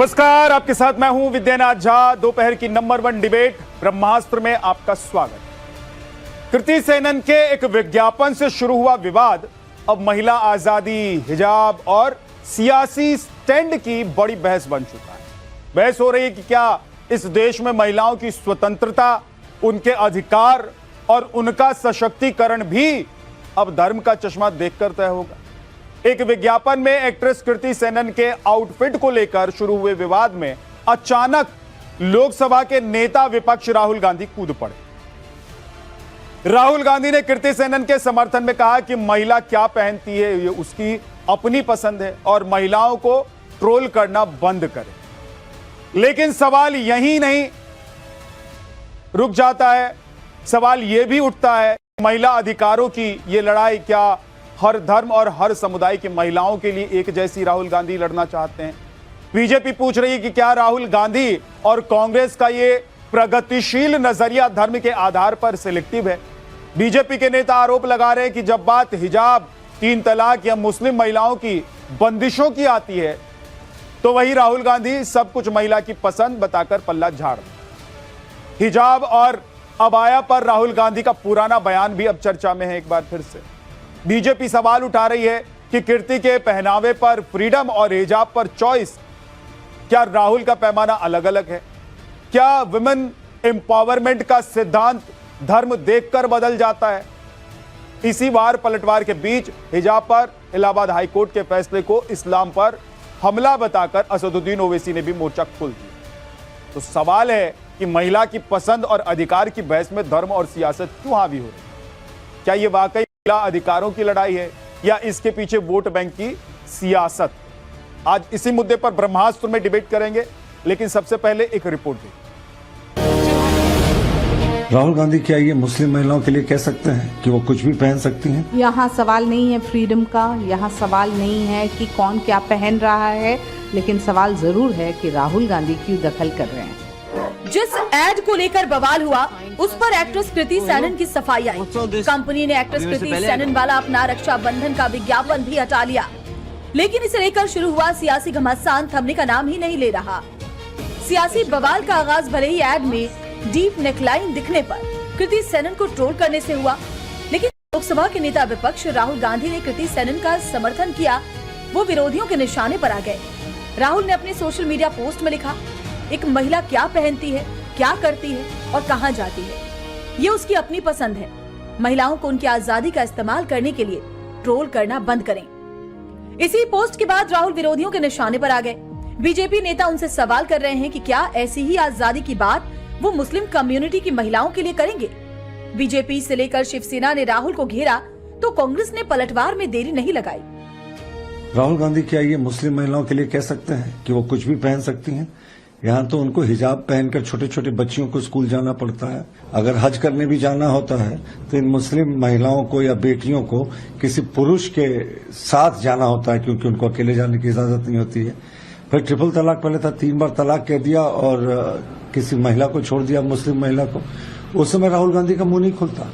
नमस्कार, आपके साथ मैं हूं विद्यानाथ झा। दोपहर की नंबर 1 डिबेट ब्रह्मास्त्र में आपका स्वागत। कृति सेनन के एक विज्ञापन से शुरू हुआ विवाद अब महिला आजादी, हिजाब और सियासी स्टैंड की बड़ी बहस बन चुका है। बहस हो रही है कि क्या इस देश में महिलाओं की स्वतंत्रता, उनके अधिकार और उनका सशक्तिकरण भी अब धर्म का चश्मा देखकर तय होगा। एक विज्ञापन में एक्ट्रेस कृति सेनन के आउटफिट को लेकर शुरू हुए विवाद में अचानक लोकसभा के नेता विपक्ष राहुल गांधी कूद पड़े। राहुल गांधी ने कृति सेनन के समर्थन में कहा कि महिला क्या पहनती है ये उसकी अपनी पसंद है और महिलाओं को ट्रोल करना बंद करे। लेकिन सवाल यही नहीं रुक जाता है, सवाल यह भी उठता है महिला अधिकारों की ये लड़ाई क्या हर धर्म और हर समुदाय की महिलाओं के लिए एक जैसी राहुल गांधी लड़ना चाहते हैं? बीजेपी पूछ रही है कि क्या राहुल गांधी और कांग्रेस का ये प्रगतिशील नजरिया धर्म के आधार पर सिलेक्टिव है? बीजेपी के नेता आरोप लगा रहे हैं कि जब बात हिजाब, 3 तलाक या मुस्लिम महिलाओं की बंदिशों की आती है तो वही राहुल गांधी सब कुछ महिला की पसंद बताकर पल्ला झाड़। हिजाब और अबाया पर राहुल गांधी का पुराना बयान भी अब चर्चा में है। एक बार फिर से बीजेपी सवाल उठा रही है कि कृति के पहनावे पर फ्रीडम और हिजाब पर चॉइस, क्या राहुल का पैमाना अलग अलग है? क्या वुमेन एम्पावरमेंट का सिद्धांत धर्म देखकर बदल जाता है? इसी वार पलटवार के बीच हिजाब पर इलाहाबाद हाईकोर्ट के फैसले को इस्लाम पर हमला बताकर असदुद्दीन ओवैसी ने भी मोर्चा खोल दिया। तो सवाल है कि महिला की पसंद और अधिकार की बहस में धर्म और सियासत क्यों हावी हो रही? क्या यह वाकई महिला अधिकारों की लड़ाई है या इसके पीछे वोट बैंक की सियासत? आज इसी मुद्दे पर ब्रह्मास्त्र में डिबेट करेंगे, लेकिन सबसे पहले एक रिपोर्ट देखिए। राहुल गांधी क्या ये मुस्लिम महिलाओं के लिए कह सकते हैं कि वो कुछ भी पहन सकती हैं? यहाँ सवाल नहीं है फ्रीडम का, यहाँ सवाल नहीं है कि कौन क्या पहन रहा है, लेकिन सवाल जरूर है कि राहुल गांधी क्यों दखल कर रहे हैं। जिस एड को लेकर बवाल हुआ उस पर एक्ट्रेस कृति सेनन की सफाई आई। कंपनी ने एक्ट्रेस कृति सेनन वाला अपना रक्षाबंधन का विज्ञापन भी हटा लिया, लेकिन इसे लेकर शुरू हुआ सियासी घमासान थमने का नाम ही नहीं ले रहा। सियासी बवाल का आगाज भले ही एड में डीप नेकलाइन दिखने पर कृति सेनन को ट्रोल करने से हुआ, लेकिन लोकसभा के नेता विपक्ष राहुल गांधी ने कृति सेनन का समर्थन किया, वो विरोधियों के निशाने पर आ गए। राहुल ने अपने सोशल मीडिया पोस्ट में लिखा, एक महिला क्या पहनती है, क्या करती है और कहां जाती है, ये उसकी अपनी पसंद है। महिलाओं को उनकी आजादी का इस्तेमाल करने के लिए ट्रोल करना बंद करें। इसी पोस्ट के बाद राहुल विरोधियों के निशाने पर आ गए। बीजेपी नेता उनसे सवाल कर रहे हैं कि क्या ऐसी ही आजादी की बात वो मुस्लिम कम्युनिटी की महिलाओं के लिए करेंगे? बीजेपी से लेकर शिवसेना ने राहुल को घेरा तो कांग्रेस ने पलटवार में देरी नहीं लगाई। राहुल गांधी क्या ये मुस्लिम महिलाओं के लिए कह सकते हैं कि वो कुछ भी पहन सकती हैं? यहाँ तो उनको हिजाब पहनकर छोटे छोटे बच्चियों को स्कूल जाना पड़ता है। अगर हज करने भी जाना होता है तो इन मुस्लिम महिलाओं को या बेटियों को किसी पुरुष के साथ जाना होता है, क्योंकि उनको अकेले जाने की इजाजत नहीं होती है। फिर ट्रिपल तलाक पहले था, 3 बार तलाक कह दिया और किसी महिला को छोड़ दिया, मुस्लिम महिला को। उस समय राहुल गांधी का मुंह नहीं खुलता।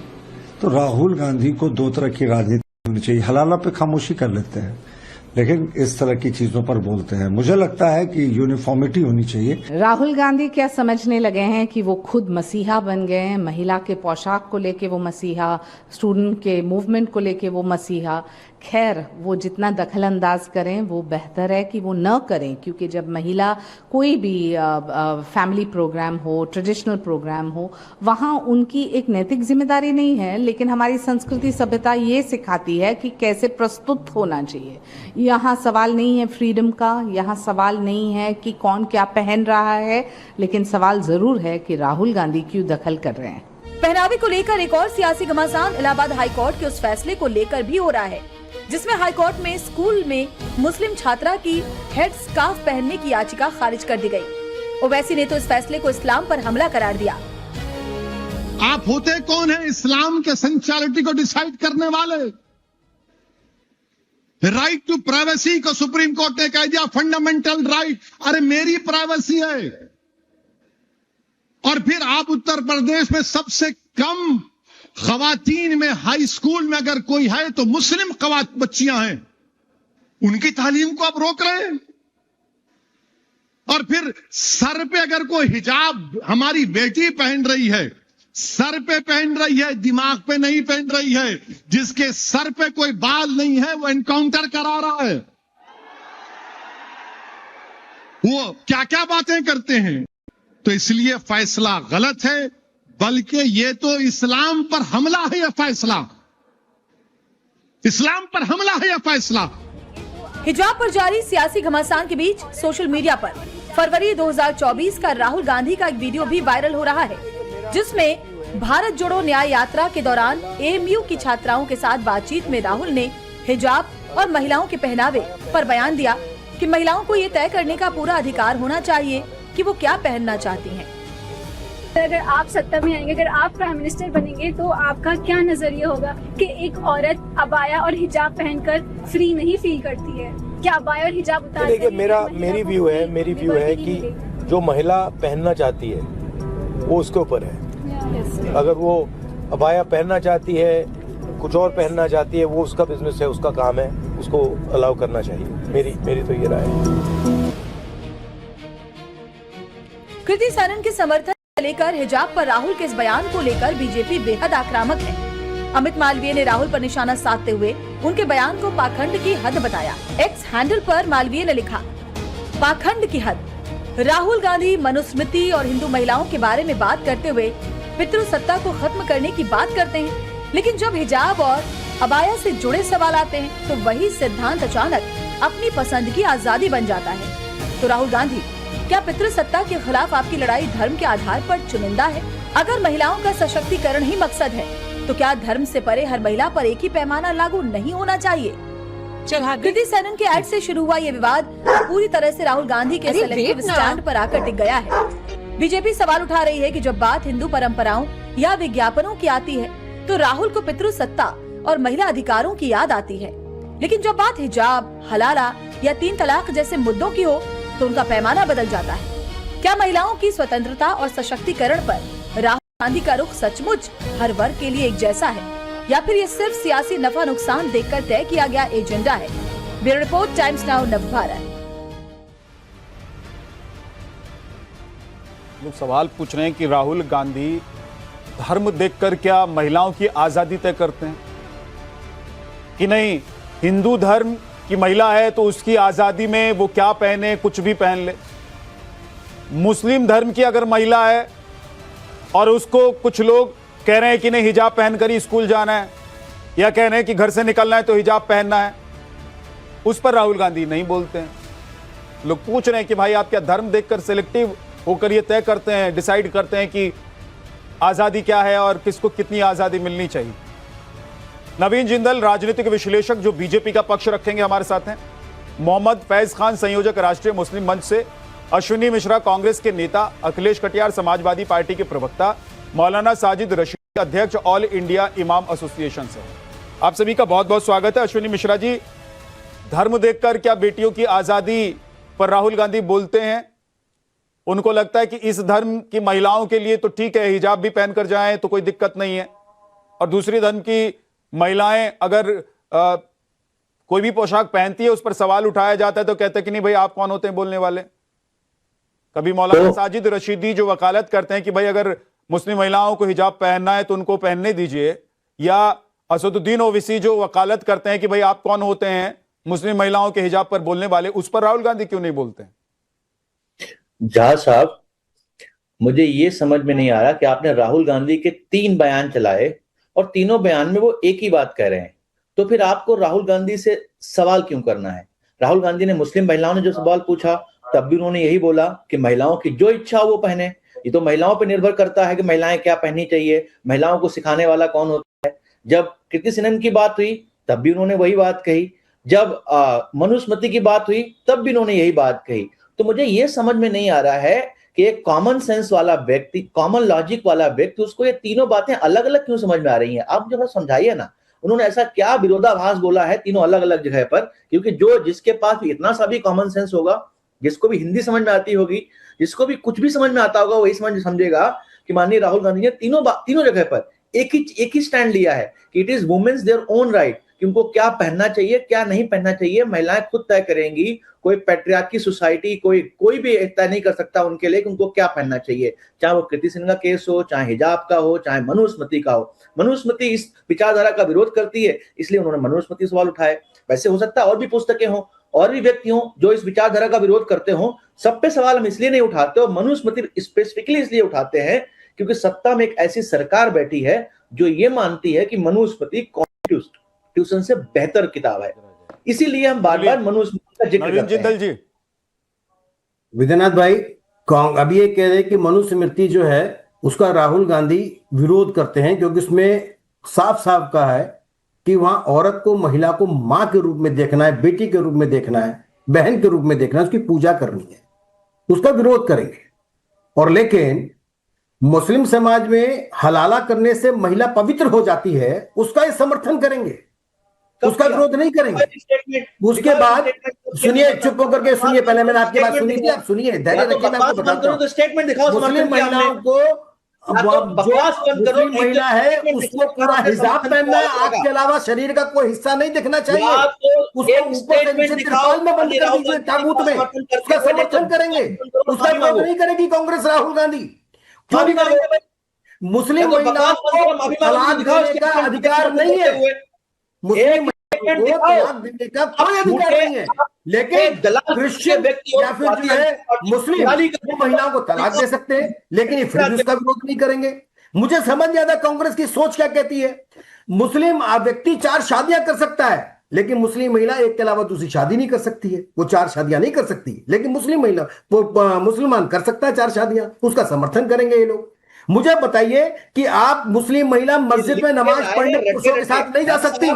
तो राहुल गांधी को 2 तरह की राजनीति होनी चाहिए। हलाला पे खामोशी कर लेते हैं, लेकिन इस तरह की चीजों पर बोलते हैं। मुझे लगता है कि यूनिफॉर्मिटी होनी चाहिए। राहुल गांधी क्या समझने लगे हैं कि वो खुद मसीहा बन गए हैं? महिला के पोशाक को लेके वो मसीहा, स्टूडेंट के मूवमेंट को लेके वो मसीहा। खैर, वो जितना दखल अंदाज करें वो बेहतर है कि वो न करें, क्योंकि जब महिला कोई भी फैमिली प्रोग्राम हो, ट्रेडिशनल प्रोग्राम हो, वहाँ उनकी एक नैतिक जिम्मेदारी नहीं है, लेकिन हमारी संस्कृति सभ्यता ये सिखाती है कि कैसे प्रस्तुत होना चाहिए। यहाँ सवाल नहीं है फ्रीडम का, यहाँ सवाल नहीं है कि कौन क्या पहन रहा है, लेकिन सवाल जरूर है कि राहुल गांधी क्यों दखल कर रहे हैं। पहनावे को लेकर एक और सियासी घमासान इलाहाबाद हाईकोर्ट के उस फैसले को लेकर भी हो रहा है, जिसमें हाईकोर्ट में स्कूल में मुस्लिम छात्रा की हेड स्कार्फ पहनने की याचिका खारिज कर दी गई। ओवैसी ने तो इस फैसले को इस्लाम पर हमला करार दिया। आप होते कौन है इस्लाम के सेंचुअलिटी को डिसाइड करने वाले? राइट टू प्राइवेसी को सुप्रीम कोर्ट ने कह दिया फंडामेंटल राइट। अरे मेरी प्राइवेसी है। और फिर आप उत्तर प्रदेश में सबसे कम खवातीन में हाई स्कूल में अगर कोई है तो मुस्लिम बच्चियां हैं, उनकी तालीम को आप रोक रहे हैं। और फिर सर पे अगर कोई हिजाब हमारी बेटी पहन रही है, सर पे पहन रही है, दिमाग पे नहीं पहन रही है, जिसके सर पे कोई बाल नहीं है वो एनकाउंटर करा रहा है। वो क्या क्या बातें करते हैं। तो इसलिए फैसला गलत है, बल्कि ये तो इस्लाम पर हमला है। यह फैसला इस्लाम पर हमला है। यह फैसला हिजाब पर जारी सियासी घमासान के बीच सोशल मीडिया पर फरवरी 2024 का राहुल गांधी का एक वीडियो भी वायरल हो रहा है, जिसमें भारत जोड़ो न्याय यात्रा के दौरान एएमयू की छात्राओं के साथ बातचीत में राहुल ने हिजाब और महिलाओं के पहनावे पर बयान दिया कि महिलाओं को ये तय करने का पूरा अधिकार होना चाहिए कि वो क्या पहनना चाहती हैं। अगर आप सत्ता में आएंगे, अगर आप प्राइम मिनिस्टर बनेंगे, तो आपका क्या नजरिया होगा कि एक औरत अबाया और हिजाब पहनकर फ्री नहीं फील करती है? क्या अबाया और हिजाब उतार? देखिए, मेरी व्यू है कि जो महिला पहनना चाहती है वो उसके ऊपर है। अगर वो अबाया पहनना चाहती है, कुछ और पहनना चाहती है, वो उसका बिजनेस है, उसका काम है, उसको अलाउ करना चाहिए। मेरी तो ये राय है। कृति सेनन के समर्थन लेकर हिजाब पर राहुल के इस बयान को लेकर बीजेपी बेहद आक्रामक है। अमित मालवीय ने राहुल पर निशाना साधते हुए उनके बयान को पाखंड की हद बताया। एक्स हैंडल पर मालवीय ने लिखा, पाखंड की हद। राहुल गांधी मनुस्मृति और हिंदू महिलाओं के बारे में बात करते हुए पितृसत्ता को खत्म करने की बात करते हैं, लेकिन जब हिजाब और अबाया से जुड़े सवाल आते हैं तो वही सिद्धांत अचानक अपनी पसंद की आजादी बन जाता है। तो राहुल गांधी, क्या पितृसत्ता के खिलाफ आपकी लड़ाई धर्म के आधार पर चुनिंदा है? अगर महिलाओं का सशक्तिकरण ही मकसद है, तो क्या धर्म से परे हर महिला पर एक ही पैमाना लागू नहीं होना चाहिए? कृति सेनन के ऐड से शुरू हुआ ये विवाद पूरी तरह से राहुल गांधी के सेलेक्टिव स्टैंड पर आकर टिक गया है। बीजेपी सवाल उठा रही है कि जब बात हिंदू परंपराओं या विज्ञापनों की आती है तो राहुल को पितृसत्ता और महिला अधिकारों की याद आती है, लेकिन जब बात हिजाब, हलाला या 3 तलाक जैसे मुद्दों की हो तो उनका पैमाना बदल जाता है। क्या महिलाओं की स्वतंत्रता और सशक्तिकरण पर राहुल गांधी का रुख सचमुच हर वर्ग के लिए एक जैसा है, या फिर ये सिर्फ सियासी नफा नुकसान देखकर तय किया गया एजेंडा है? Bureau report, times now Navbharat. लोग सवाल पूछ रहे हैं कि राहुल गांधी धर्म देखकर क्या महिलाओं की आजादी तय करते हैं कि नहीं? हिंदू धर्म की महिला है तो उसकी आजादी में वो क्या पहने, कुछ भी पहन ले। मुस्लिम धर्म की अगर महिला है और उसको कुछ लोग कह रहे हैं कि नहीं हिजाब पहनकर ही स्कूल जाना है, या कह रहे हैं कि घर से निकलना है तो हिजाब पहनना है, उस पर राहुल गांधी नहीं बोलते हैं। लोग पूछ रहे हैं कि भाई आप क्या धर्म देखकर सिलेक्टिव होकर ये तय करते हैं, डिसाइड करते हैं कि आजादी क्या है और किसको कितनी आजादी मिलनी चाहिए? नवीन जिंदल राजनीतिक विश्लेषक जो बीजेपी का पक्ष रखेंगे हमारे साथ हैं। मोहम्मद फैज खान संयोजक राष्ट्रीय मुस्लिम मंच से, अश्विनी मिश्रा कांग्रेस के नेता, अखिलेश कटियार समाजवादी पार्टी के प्रवक्ता, मौलाना साजिद रशीद अध्यक्ष ऑल इंडिया इमाम एसोसिएशन से। आप सभी का बहुत बहुत स्वागत है। अश्विनी मिश्रा जी, धर्म देखकर क्या बेटियों की आजादी पर राहुल गांधी बोलते हैं? उनको लगता है कि इस धर्म की महिलाओं के लिए तो ठीक है, हिजाब भी पहनकर जाएं तो कोई दिक्कत नहीं है, और दूसरी धर्म की महिलाएं अगर कोई भी पोशाक पहनती है उस पर सवाल उठाया जाता है तो कहते हैं कि नहीं भाई आप कौन होते हैं बोलने वाले? कभी मौलाना साजिद रशीदी जो वकालत करते हैं कि भाई अगर मुस्लिम महिलाओं को हिजाब पहनना है तो उनको पहनने दीजिए, या असदुद्दीन ओवैसी जो वकालत करते हैं कि भाई आप कौन होते हैं मुस्लिम महिलाओं के हिजाब पर बोलने वाले, उस पर राहुल गांधी क्यों नहीं बोलते हैं? जहाज साहब, मुझे ये समझ में नहीं आ रहा कि आपने राहुल गांधी के 3 बयान चलाए और तीनों बयान में वो एक ही बात कह रहे हैं, तो फिर आपको राहुल गांधी से सवाल क्यों करना है? राहुल गांधी ने मुस्लिम महिलाओं ने जो सवाल पूछा तब भी उन्होंने यही बोला कि महिलाओं की जो इच्छा वो पहने। ये तो महिलाओं पर निर्भर करता है कि महिलाएं क्या पहननी चाहिए, महिलाओं को सिखाने वाला कौन होता है। जब कृति सेनन की बात हुई तब भी उन्होंने वही बात कही, जब मनुस्मृति की बात हुई तब भी उन्होंने यही बात कही। तो मुझे ये समझ में नहीं आ रहा है कि एक कॉमन सेंस वाला व्यक्ति, कॉमन लॉजिक वाला व्यक्ति, उसको ये तीनों बातें अलग अलग क्यों समझ में आ रही हैं? आप मुझे समझाइए ना, उन्होंने ऐसा क्या विरोधाभास बोला है तीनों अलग अलग जगह पर? क्योंकि जो जिसके पास इतना सा भी कॉमन सेंस होगा, जिसको भी हिंदी समझ में आती होगी, जिसको भी कुछ भी समझ में आता होगा, वही समझेगा कि माननीय राहुल गांधी ने तीनों जगह पर एक ही स्टैंड लिया है कि it is women's their own right कि उनको क्या पहनना चाहिए क्या नहीं पहनना चाहिए महिलाएं खुद तय करेंगी। कोई पैट्रियार्की सोसाइटी कोई भी तय नहीं कर सकता उनके लिए कि उनको क्या पहनना चाहिए, चाहे वो कृति सेनन का केस हो, चाहे हिजाब का हो, चाहे मनुस्मृति का हो। मनुस्मृति इस विचारधारा का विरोध करती है, इसलिए उन्होंने मनुस्मृति सवाल उठाए। वैसे हो सकता है और भी पुस्तकें हों और भी व्यक्ति हों जो इस विचारधारा का विरोध करते हों, सब पे सवाल हम इसलिए नहीं उठाते और मनुस्मृति स्पेसिफिकली इसलिए उठाते हैं क्योंकि सत्ता में एक ऐसी सरकार बैठी है जो ये मानती है कि मनुस्मृति कॉन्स्टिट्यूशन से बेहतर किताब है, इसीलिए हम बार बार मनुस्मृति का जिक्र करते हैं। जी विद्यानाथ भाई, अभी ये कह रहे हैं कि मनुस्मृति जो है उसका राहुल गांधी विरोध करते हैं क्योंकि उसमें साफ साफ कहा है कि वहां औरत को, महिला को मां के रूप में देखना है, बेटी के रूप में देखना है, बहन के रूप में देखना है, उसकी पूजा करनी है, उसका विरोध करेंगे। और लेकिन मुस्लिम समाज में हलाला करने से महिला पवित्र हो जाती है, उसका ये समर्थन करेंगे, उसका विरोध नहीं करेंगे। उसके बाद सुनिए, चुप होकर के सुनिए, पहले मैंने आपकी बात सुनी थी, आप सुनिए, धैर्य रखिए, मैं आपको बताता हूं। मुस्लिम महिलाओं को, जो महिला है उसको पूरा हिजाब पहनना है, आग के अलावा शरीर का कोई हिस्सा नहीं दिखना चाहिए, उसको ऊपर से नीचे त्रिपाल में बंद कर दीजिए, ताबूत में, उसका समर्थन करेंगे। उसका विरोध नहीं करेगी कांग्रेस, राहुल गांधी क्यों नहीं करेंगे? मुस्लिम महिलाओं को तलाक देने का अधिकार नहीं है, मुस्लिम को तलाक देने का कोई अधिकार नहीं है, लेकिन क्रिश्चियन या फिर जो है मुस्लिम महिलाओं को तलाक दे सकते हैं, लेकिन ये फिर भी उसका विरोध नहीं करेंगे। मुझे समझ नहीं आता कांग्रेस की सोच क्या कहती है। मुस्लिम व्यक्ति 4 शादियां कर सकता है, लेकिन मुस्लिम महिला एक के अलावा दूसरी शादी नहीं कर सकती है, वो 4 शादियां नहीं कर सकती, लेकिन मुस्लिम महिला, वो मुसलमान कर सकता है 4 शादियां, उसका समर्थन करेंगे ये लोग। मुझे बताइए कि आप मुस्लिम महिला मस्जिद में नमाज पढ़ने पुरुषों के साथ नहीं जा सकती,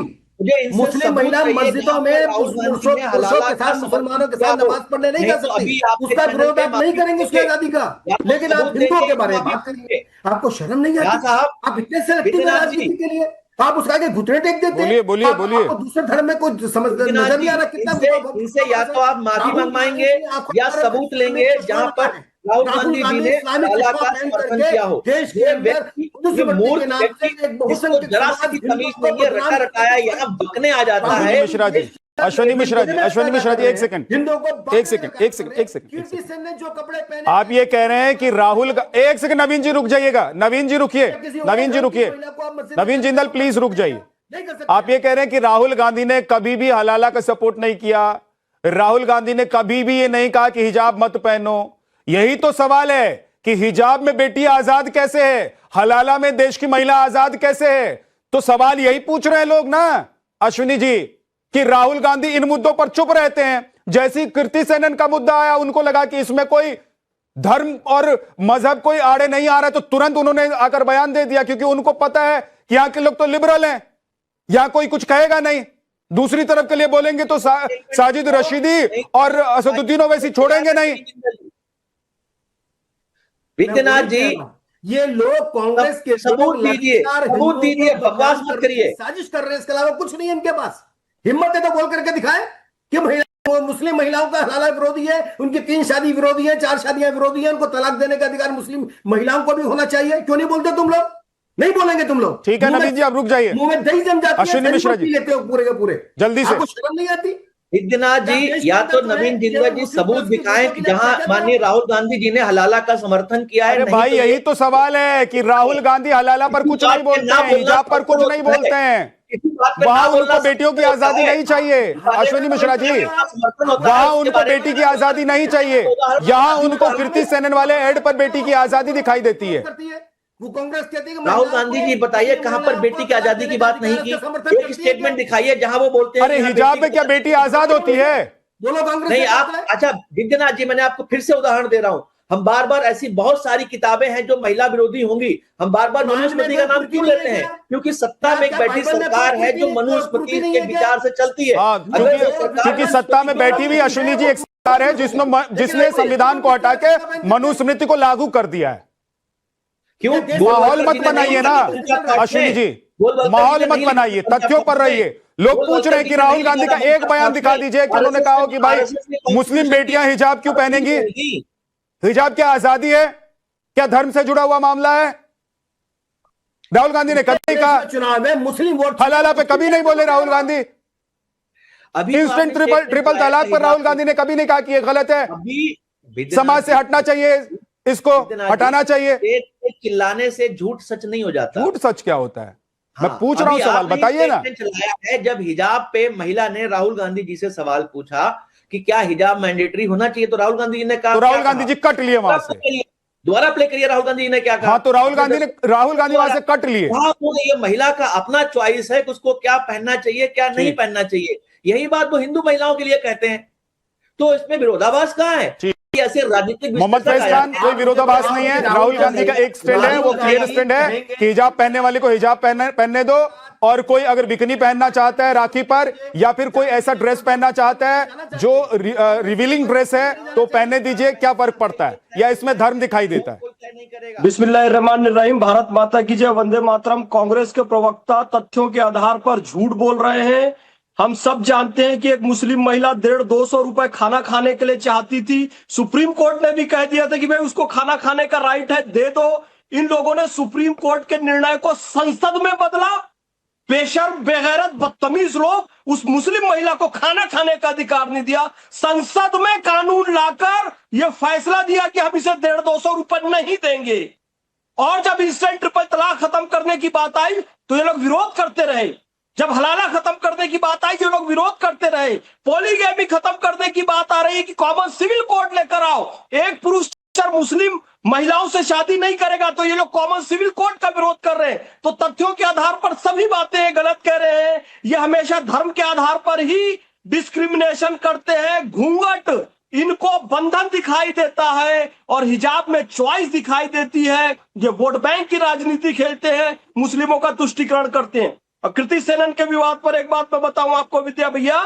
मुस्लिम महिला मस्जिदों में पुरुषों के साथ, मुसलमानों के साथ नमाज पढ़ने नहीं जा सकती, उसका विरोध आप नहीं करेंगे, उसकी आजादी का। लेकिन आप हिंदुओं के बारे में बात करेंगे, आपको शर्म नहीं आती? आप इतने से एक्टिव हैं राजनीति के लिए, आप उसका आगे घुटने टेक देते हैं। बोलिए आपको दूसरे धर्म में कोई समझ नजर नहीं आ रहा कितना इनसे या तो आप माफी मंगवाएंगे या सबूत लेंगे जहां पर राहुल गांधी जी ने अल्लाह का समर्थन किया हो। देश के अंदर मूर्ख व्यक्ति जिसको जरा सी तमीज नहीं है, रटा रटाया यहाँ बकने आ जाता है। अश्विनी मिश्रा जी एक सेकंड, जो कपड़े पहने, आप ये कह रहे हैं कि राहुल, एक सेकंड नवीन जी रुक जाइएगा, नवीन जी रुकिए, नवीन जिंदल प्लीज रुक जाइए। आप ये कह रहे हैं कि राहुल गांधी ने कभी भी हलाला का सपोर्ट नहीं किया, राहुल गांधी ने कभी भी ये नहीं कहा कि हिजाब मत पहनो। यही तो सवाल है कि हिजाब में बेटी आजाद कैसे है, हलाला में देश की महिला आजाद कैसे है? तो सवाल यही पूछ रहे हैं लोग ना अश्विनी जी, कि राहुल गांधी इन मुद्दों पर चुप रहते हैं। जैसी कृति सेनन का मुद्दा आया, उनको लगा कि इसमें कोई धर्म और मजहब कोई आड़े नहीं आ रहा है, तो तुरंत उन्होंने आकर बयान दे दिया, क्योंकि उनको पता है कि यहां के लोग तो लिबरल हैं, यहां कोई कुछ कहेगा नहीं। दूसरी तरफ के लिए बोलेंगे तो साजिद रशीदी और असदुद्दीन ओवैसी छोड़ेंगे नहीं। विद्यानाथ जी, ये लोग कांग्रेस के सबूत दीजिए, बकवास मत करिए। साजिश कर रहे हैं, इसके अलावा कुछ नहीं है इनके पास। हिम्मत है तो बोल करके दिखाए कि मुस्लिम महिलाओं का हलाला विरोधी है, उनकी 3 शादी विरोधी है, 4 शादियां विरोधी है, उनको तलाक देने का अधिकार मुस्लिम महिलाओं को भी होना चाहिए। क्यों नहीं बोलते तुम लोग? नहीं बोलेंगे तुम लोग? ठीक है नवीन जी, आप रुक जाइए। मुंह में दही जम जाती है, अश्विनी मिश्रा जी लेते हो पूरे के पूरे, जल्दी से। आपको शर्म नहीं आती? विद्यानाथ जी, या तो नवीन जिंदल जी सबूत दिखाएं कि जहां माननीय राहुल गांधी जी ने हलाला का समर्थन किया है। अरे भाई, यही तो सवाल है कि राहुल गांधी हलाला पर कुछ नहीं बोलते हैं, हिजाब पर कुछ नहीं बोलते हैं, वहां उनको बेटियों की आजादी नहीं चाहिए। अश्विनी मिश्रा जी, वहां उनको बेटी की आजादी नहीं चाहिए, यहां उनको कृति सेनन वाले एड पर बेटी की आजादी दिखाई देती है। वो कांग्रेस कहती है राहुल गांधी जी बताइए कहां पर बेटी की आजादी की बात नहीं की? एक स्टेटमेंट दिखाइए जहां वो बोलते हैं अरे हिजाब में क्या बेटी आजाद होती है? बोलो कांग्रेस नहीं। आप अच्छा विद्यानाथ जी, मैंने आपको फिर से उदाहरण दे रहा हूं। हम बार बार ऐसी बहुत सारी किताबें हैं जो महिला विरोधी होंगी, हम बार बार मनुस्मृति का नाम क्यों लेते हैं? क्योंकि सत्ता में एक बैठी सरकार है जो मनुस्मृति के विचार से चलती है। क्योंकि सत्ता में बैठी हुई अश्विनी जी एक सरकार है जिसने संविधान को हटा के मनुस्मृति को लागू कर दिया है। क्यों? माहौल मत बनाइए ना अश्विनी जी, माहौल मत बनाइए, तथ्यों पर रहिए। लोग पूछ रहे हैं कि राहुल गांधी का एक बयान दिखा दीजिए कि उन्होंने कहा हो कि भाई मुस्लिम बेटियां हिजाब क्यों पहनेंगी? हिजाब क्या आजादी है? क्या धर्म से जुड़ा हुआ मामला है? राहुल गांधी ने कभी नहीं कहा, चुनाव में मुस्लिम वोट हलाला पे कभी नहीं बोले राहुल गांधी। अभी तो इंस्टेंट आपने ट्रिपल तलाक पर राहुल गांधी ने कभी नहीं कहा कि ये गलत है, अभी समाज से हटना चाहिए, इसको हटाना चाहिए। चिल्लाने से झूठ सच नहीं हो जाता। झूठ सच क्या होता है? मैं हाँ, पूछ रहा हूं, सवाल बताइए ना। चलाया है जब हिजाब पे महिला ने राहुल गांधी जी से सवाल पूछा कि क्या हिजाब मैंडेटरी होना चाहिए, तो राहुल गांधी जी ने कहा, तो राहुल गांधी जी कट लिए वहां से। दोबारा प्ले करिए, राहुल गांधी जी ने क्या कहा। हाँ, तो राहुल गांधी वहां से कट लिए। ये महिला का अपना चॉइस है कि उसको क्या पहनना चाहिए, क्या नहीं पहनना चाहिए। यही बात वो हिंदू महिलाओं के लिए कहते हैं, तो इसमें विरोधाभास कहाँ है? ऐसे राजनीतिक मोहम्मद फैज खान, कोई विरोधाभास नहीं है। राहुल गांधी का एक स्टैंड है, वो क्लियर स्टैंड है कि हिजाब पहनने वाले को हिजाब पहनने दो, और कोई अगर बिकनी पहनना चाहता है राखी पर, या फिर कोई ऐसा ड्रेस पहनना चाहता है जो रिवीलिंग ड्रेस है, तो पहनने दीजिए, क्या फर्क पड़ता है? या इसमें धर्म दिखाई देता है? बिस्मिल्लाहिर्रहमानिर्रहीम, भारत माता की जय, वंदे मातरम। कांग्रेस के प्रवक्ता तथ्यों के आधार पर झूठ बोल रहे हैं। हम सब जानते हैं कि एक मुस्लिम महिला 150-200 रुपए खाना खाने के लिए चाहती थी। सुप्रीम कोर्ट ने भी कह दिया था कि भाई उसको खाना खाने का राइट है, दे दो। इन लोगों ने सुप्रीम कोर्ट के निर्णय को संसद में बदला। बेशर्म, बेगैरत, बदतमीज लोग उस मुस्लिम महिला को खाना खाने का अधिकार नहीं दिया। संसद में कानून लाकर यह फैसला दिया कि हम इसे 150-200 रुपए नहीं देंगे। और जब इंस्टेंट ट्रिपल तलाक खत्म करने की बात आई तो ये लोग विरोध करते रहे। जब हलाला खत्म करने की बात आई, ये लोग विरोध करते रहे। पॉलीगैमी खत्म करने की बात आ रही है कि कॉमन सिविल कोड लेकर आओ, एक पुरुष मुस्लिम महिलाओं से शादी नहीं करेगा, तो ये लोग कॉमन सिविल कोड का विरोध कर रहे हैं। तो तथ्यों के आधार पर सभी बातें गलत कह रहे हैं। ये हमेशा धर्म के आधार पर ही डिस्क्रिमिनेशन करते हैं। घूंघट इनको बंधन दिखाई देता है और हिजाब में चॉइस दिखाई देती है। ये वोट बैंक की राजनीति खेलते हैं, मुस्लिमों का तुष्टीकरण करते हैं। और कृति सेनन के विवाद पर एक बात मैं बताऊं आपको विद्या भैया,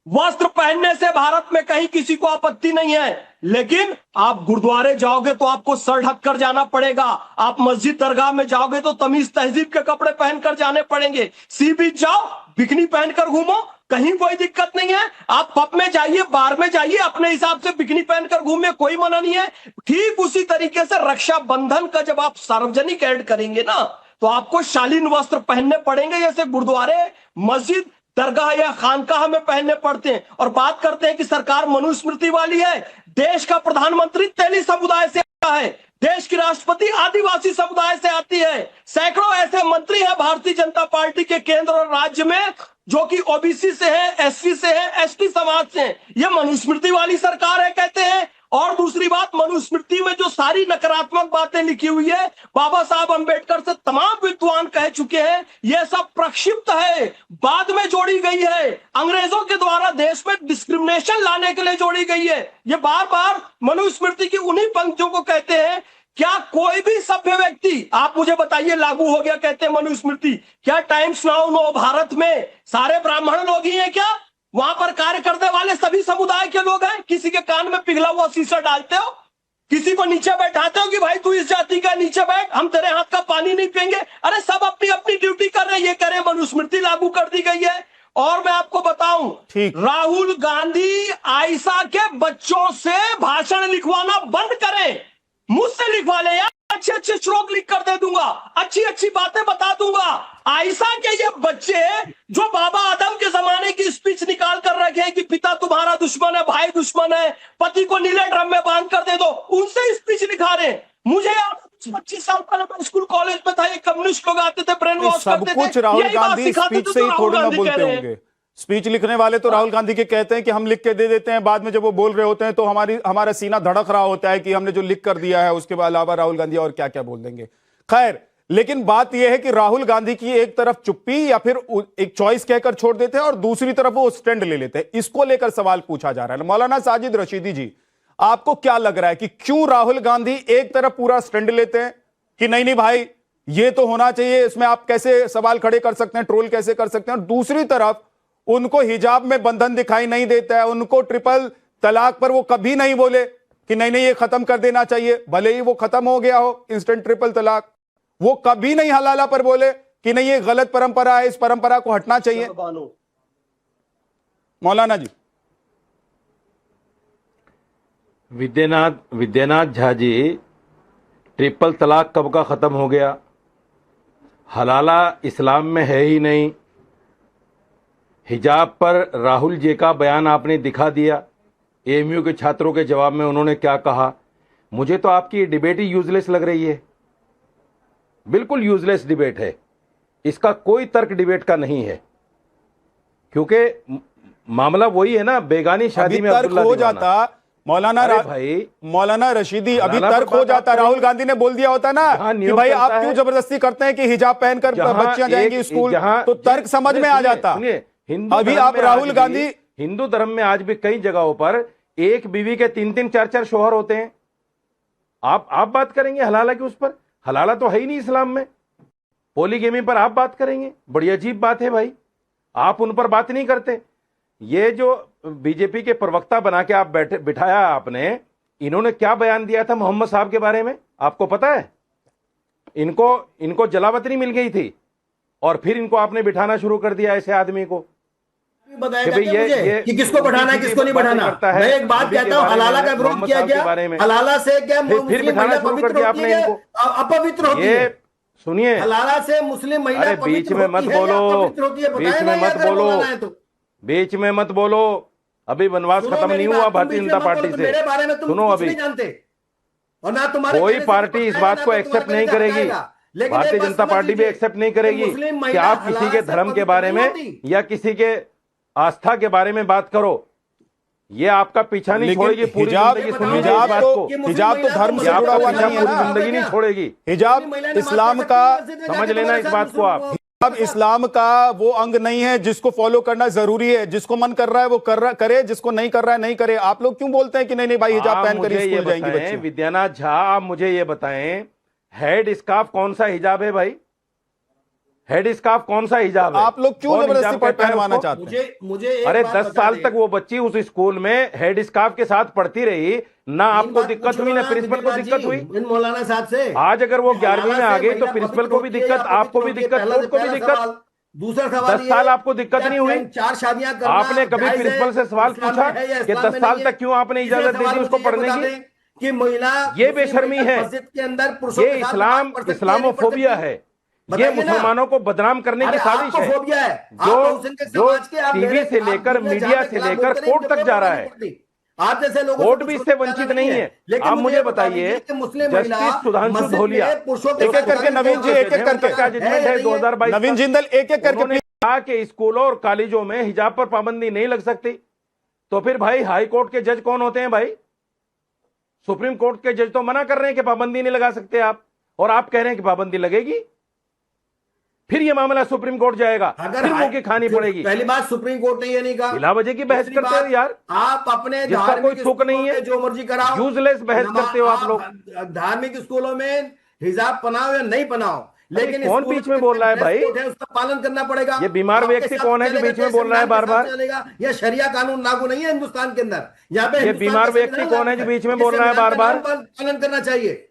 वस्त्र पहनने से भारत में कहीं किसी को आपत्ति नहीं है, लेकिन आप गुरुद्वारे जाओगे तो आपको सर ढक कर जाना पड़ेगा। आप मस्जिद दरगाह में जाओगे तो तमीज तहजीब के कपड़े पहनकर जाने पड़ेंगे। सी बीच जाओ, बिकनी पहनकर घूमो, कहीं कोई दिक्कत नहीं है। आप पब में जाइए, बार में जाइए, अपने हिसाब से बिकनी पहनकर घूमिए, कोई मना नहीं है। ठीक उसी तरीके से रक्षाबंधन का जब आप सार्वजनिक ऐड करेंगे ना, तो आपको शालीन वस्त्र पहनने पड़ेंगे, जैसे गुरुद्वारे, मस्जिद, दरगाह या खानकाह में पहनने पड़ते हैं। और बात करते हैं कि सरकार मनुस्मृति वाली है। देश का प्रधानमंत्री तेली समुदाय से आता है, देश की राष्ट्रपति आदिवासी समुदाय से आती है। सैकड़ों ऐसे मंत्री हैं भारतीय जनता पार्टी के केंद्र और राज्य में जो कि ओबीसी से है, एससी से है, एसटी समाज से है। यह मनुस्मृति वाली सरकार है कहते हैं। और दूसरी बात, मनुस्मृति में जो सारी नकारात्मक बातें लिखी हुई है, बाबा साहब अंबेडकर से तमाम विद्वान कह चुके हैं, यह सब प्रक्षिप्त है, बाद में जोड़ी गई है, अंग्रेजों के द्वारा देश में डिस्क्रिमिनेशन लाने के लिए जोड़ी गई है। ये बार बार मनुस्मृति की उन्हीं पंक्तियों को कहते हैं। क्या कोई भी सभ्य व्यक्ति, आप मुझे बताइए, लागू हो गया कहते हैं मनुस्मृति, क्या टाइम्स नाउ नो भारत में सारे ब्राह्मण लोग ही हैं क्या? वहां पर कार्य करने वाले सभी समुदाय के लोग हैं? किसी के कान में पिघला हुआ शीशा डालते हो? किसी को नीचे बैठाते हो कि भाई तू इस जाति का नीचे बैठ, हम तेरे हाथ का पानी नहीं पिएंगे? अरे सब अपनी अपनी ड्यूटी कर रहे हैं, ये करें, मनुस्मृति लागू कर दी गई है। और मैं आपको बताऊं, राहुल गांधी आयशा के बच्चों से भाषण लिखवाना बंद करें, मुझसे लिखवा ले यार, अच्छे अच्छे श्लोक लिख कर दे दूंगा, अच्छी अच्छी बातें बता दूंगा। आयशा के ये बच्चे जो बाबा आदम के जमाने की स्पीच निकाल कर रखे हैं कि पिता तुम्हारा दुश्मन है, भाई दुश्मन है, पति को नीले ड्रम में बांध कर दे दो, उनसे स्पीच लिखा रहे। मुझे 25 साल पहले मैं स्कूल कॉलेज में था, ये कम्युनिस्ट लोग आते थे, ब्रेन वॉश करते थे, कुछ राहुल गांधी स्पीच से ही थोड़ी ना बोलते होंगे। स्पीच लिखने वाले तो राहुल गांधी के कहते हैं कि हम लिख के दे देते हैं, बाद में जब वो बोल रहे होते हैं तो हमारा सीना धड़क रहा होता है कि हमने जो लिख कर दिया है उसके अलावा राहुल गांधी और क्या क्या बोल देंगे। खैर, लेकिन बात यह है कि राहुल गांधी की एक तरफ चुप्पी या फिर एक चॉइस कहकर छोड़ देते हैं और दूसरी तरफ वो स्टैंड ले लेते हैं। इसको लेकर सवाल पूछा जा रहा है। मौलाना साजिद रशीदी जी, आपको क्या लग रहा है कि क्यों राहुल गांधी एक तरफ पूरा स्टैंड लेते हैं कि नहीं नहीं भाई ये तो होना चाहिए, इसमें आप कैसे सवाल खड़े कर सकते हैं, ट्रोल कैसे कर सकते हैं, और दूसरी तरफ उनको हिजाब में बंधन दिखाई नहीं देता है, उनको ट्रिपल तलाक पर वो कभी नहीं बोले कि नहीं नहीं ये खत्म कर देना चाहिए, भले ही वो खत्म हो गया हो इंस्टेंट ट्रिपल तलाक, वो कभी नहीं हलाला पर बोले कि नहीं ये गलत परंपरा है, इस परंपरा को हटना चाहिए। मौलाना जी। विद्यानाथ झा जी, ट्रिपल तलाक कब का खत्म हो गया? हलाला इस्लाम में है ही नहीं। हिजाब पर राहुल जी का बयान आपने दिखा दिया। एएमयू के छात्रों के जवाब में उन्होंने क्या कहा। मुझे तो आपकी डिबेट ही यूजलेस लग रही है, बिल्कुल यूजलेस डिबेट है। इसका कोई तर्क डिबेट का नहीं है, क्योंकि मामला वही है ना, बेगानी शादी में तर्क हो जाता मौलाना रशीदी, अभी तर्क हो जाता। राहुल गांधी ने बोल दिया होता ना कि भाई आप क्यों जबरदस्ती करते हैं कि हिजाब पहनकर बच्चियां जाएंगी स्कूल, तो तर्क समझ में आ जाता। अभी आप राहुल गांधी, हिंदू धर्म में आज भी कई जगहों पर एक बीवी के 3-3 4-4 शौहर होते हैं। आप बात करेंगे हलाला की, उस पर हलाला तो है ही नहीं इस्लाम में। पॉलीगेमी पर आप बात करेंगे, बड़ी अजीब बात है भाई, आप उन पर बात नहीं करते। ये जो बीजेपी के प्रवक्ता बना के आप बिठाया आपने, इन्होंने क्या बयान दिया था मोहम्मद साहब के बारे में आपको पता है? इनको जलावतनी मिल गई थी और फिर इनको आपने बिठाना शुरू कर दिया ऐसे आदमी को। बताएगा कि मुझे कि किसको बढ़ाना है किसको नहीं बढ़ाना। मैं एक बात कहता हूँ, हलाला का विरोध किया गया, हलाला से क्या फिर बिठाना शुरू कर दिया आपने इनको, अपवित्र होती है। सुनिए, हलाला से मुस्लिम महिला बीच में मत बोलो, बीच में मत बोलो, बीच में मत बोलो। अभी वनवास खत्म नहीं हुआ भारतीय जनता पार्टी से। मेरे बारे में सुनो, अभी नहीं जानते और ना तुम्हारे कोई पार्टी इस बात को एक्सेप्ट नहीं करेगी, भारतीय जनता पार्टी भी एक्सेप्ट नहीं करेगी कि आप किसी के धर्म के बारे में या किसी के आस्था के बारे में बात करो। ये आपका पीछा नहीं छोड़ेगी पूरी जिंदगी। सुनिए इस बात को, हिजाब तो धर्म से जुड़ा हुआ नहीं है ना, जिंदगी नहीं छोड़ेगी। हिजाब इस्लाम का, समझ लेना इस बात को आप। अब इस्लाम का वो अंग नहीं है जिसको फॉलो करना जरूरी है। जिसको मन कर रहा है वो करे, जिसको नहीं कर रहा है नहीं करे। आप लोग क्यों बोलते हैं कि नहीं भाई हिजाब पहन कर स्कूल जाएंगी बच्चे? विद्यानाथ झा, आप मुझे ये बताएं, हेड स्कार्फ कौन सा हिजाब है भाई? हेड स्कार्फ कौन सा हिजाब है? आप लोग क्यों जबरदस्ती पहनवाना चाहते हैं? मुझे अरे 10 साल तक वो बच्ची उस स्कूल में हेड स्कार्फ के साथ पढ़ती रही, ना आपको दिक्कत हुई ना प्रिंसिपल को दिक्कत हुई। मौलाना साहब से आज अगर वो 11वीं में आ गई तो प्रिंसिपल को भी दिक्कत, आपको भी दिक्कत, कोर्ट को भी दिक्कत। दूसरा सवाल, 10 साल आपको दिक्कत नहीं हुई? 4 शादियां करना आपने कभी प्रिंसिपल से सवाल पूछा कि 10 साल तक क्यों आपने इजाजत दे दी उसको पढ़ने की? कि महिला, ये बेशर्मी है, मस्जिद के अंदर ये इस्लामोफोबिया है, ये मुसलमानों को बदनाम करने की साजिश है जो टीवी से लेकर मीडिया से लेकर कोर्ट तक जा रहा है। आप जैसे लोग कोर्ट भी इससे वंचित नहीं है। आप मुझे बताइए, जस्टिस सुधांशु धोलिया, एक एक करके नवीन जी, एक एक करके जजमेंट है 2022, नवीन जिंदल एक एक करके कहा कि स्कूलों और कॉलेजों में हिजाब पर पाबंदी नहीं लग सकती। तो फिर भाई हाई कोर्ट के जज कौन होते हैं भाई? सुप्रीम कोर्ट के जज तो मना कर रहे हैं कि पाबंदी नहीं लगा सकते आप, और आप कह रहे हैं कि पाबंदी लगेगी। फिर ये मामला सुप्रीम कोर्ट जाएगा, फिर मुंह की खानी पड़ेगी। पहली बात, सुप्रीम कोर्ट ने ये नहीं कहा, बिला वजह की बहस करते हो यार। आप अपने जिसका कोई तुक नहीं है, जो मर्जी कराओ, यूजलेस बहस करते हो आप लोग। धार्मिक स्कूलों में हिजाब पहनाओ या नहीं पहनाओ, लेकिन कौन बीच में बोल रहा है भाई? उसका पालन करना पड़ेगा। ये बीमार व्यक्ति कौन है जो बीच में बोल रहा है बार बार? यह शरिया कानून लागू नहीं है हिंदुस्तान के अंदर। यहाँ पे ये बीमार व्यक्ति कौन है जो बीच में बोल रहा है बार बार? पालन करना चाहिए।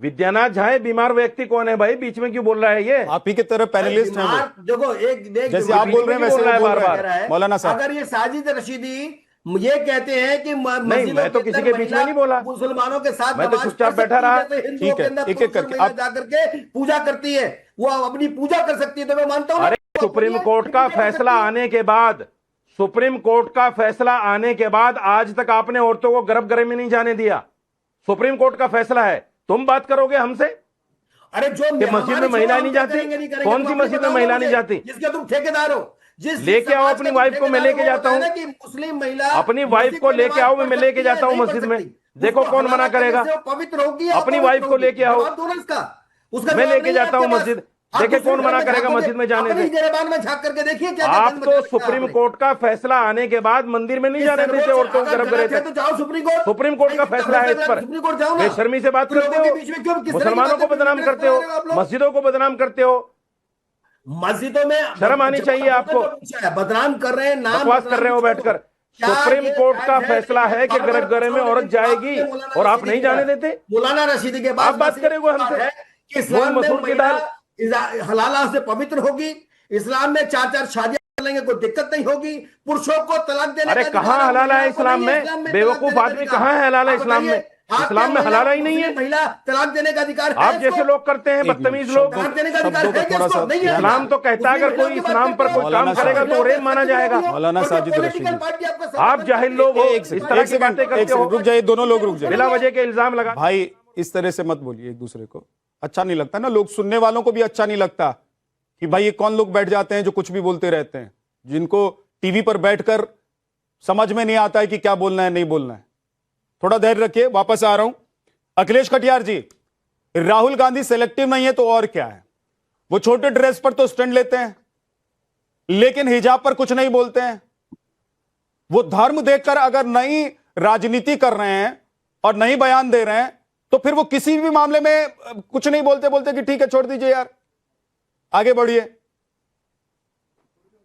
विद्यानाथ झा, बीमार व्यक्ति कौन है भाई? बीच में क्यों बोल रहा है ये? आप ही की तरह पैनलिस्ट हैं। देखो एक जैसे आप बोल रहे हैं वैसे बार बार मौलाना साहब। अगर ये साजिद रशीदी ये कहते हैं कि नहीं, मैं तो किसी के बीच में नहीं बोला, मुसलमानों के साथ मैं तो चुपचाप बैठा रहा। ठीक है, एक एक करके आप जाकर के पूजा करती है, वो अपनी पूजा कर सकती है, तो मैं मानता हूँ। अरे सुप्रीम कोर्ट का फैसला आने के बाद, सुप्रीम कोर्ट का फैसला आने के बाद आज तक आपने औरतों को गर्भ में नहीं जाने दिया। सुप्रीम कोर्ट का फैसला है, तुम बात करोगे हमसे? अरे जो मस्जिद में महिला नहीं जाती? कौन सी मस्जिद में महिला नहीं जाती? जिसके तुम ठेकेदार हो, लेके आओ अपनी वाइफ को, मैं लेके जाता हूँ। मुस्लिम महिला अपनी वाइफ को लेके आओ, मैं लेके जाता हूँ मस्जिद में। देखो कौन मना करेगा? पवित्र होगी, अपनी वाइफ को लेके आओ, मैं लेके जाता हूँ मस्जिद। देखे कौन मना करेगा मस्जिद में जाने से? में झांक करके देखिए क्या आप तो सुप्रीम कोर्ट का फैसला आने के बाद मंदिर में नहीं जाने देते औरतों को गर्भ गृह तक। सुप्रीम कोर्ट का फैसला है इस पर, बेशर्मी से बात करते हो, मुसलमानों को बदनाम करते हो, मस्जिदों को बदनाम करते हो। मस्जिदों में शर्म आनी चाहिए आपको। बदनाम कर रहे हैं, नाम बकवास कर रहे हो बैठकर। सुप्रीम कोर्ट का फैसला है कि गर्भ गृह में औरत जाएगी और आप नहीं जाने देते। मौलाना रशीदी के बाद आप बात करेंगे हमसे? इस्लाम में महिला हलाला से पवित्र होगी, इस्लाम में 4-4 शादियां कर लेंगे, कोई दिक्कत नहीं होगी। पुरुषों को तलाक देने अरे कहाँ हलाला है इस्लाम में? बेवकूफ आदमी, कहाँ है हलाला इस्लाम में? इस्लाम में हलाला ही नहीं है। महिला तलाक देने का अधिकार है आप जैसे लोग करते हैं बदतमीज लोग। तलाक देने का अधिकार है क्या इसको? नहीं है। इस्लाम तो कहता है अगर कोई इस्लाम पर कोई काम करेगा तो रेप माना जाएगा। मौलाना साजिद रशीदी, आप जाहिल लोग हो, इस तरह की बातें करते हो। रुक जाइए, दोनों लोग रुक जाइए, बिला वजह के इल्जाम लगा। भाई इस तरह से मत बोलिए, एक दूसरे को अच्छा नहीं लगता ना, लोग सुनने वालों को भी अच्छा नहीं लगता कि भाई ये कौन लोग बैठ जाते हैं जो कुछ भी बोलते रहते हैं, जिनको टीवी पर बैठकर समझ में नहीं आता है कि क्या बोलना है नहीं बोलना है। थोड़ा धैर्य रखिए, वापस आ रहा हूं। अखिलेश कटियार जी, राहुल गांधी सेलेक्टिव नहीं है तो और क्या है? वो छोटे ड्रेस पर तो स्टैंड लेते हैं लेकिन हिजाब पर कुछ नहीं बोलते हैं। वो धर्म देखकर अगर नहीं राजनीति कर रहे हैं और नहीं बयान दे रहे हैं तो फिर वो किसी भी मामले में कुछ नहीं बोलते कि ठीक है छोड़ दीजिए यार, आगे बढ़िए।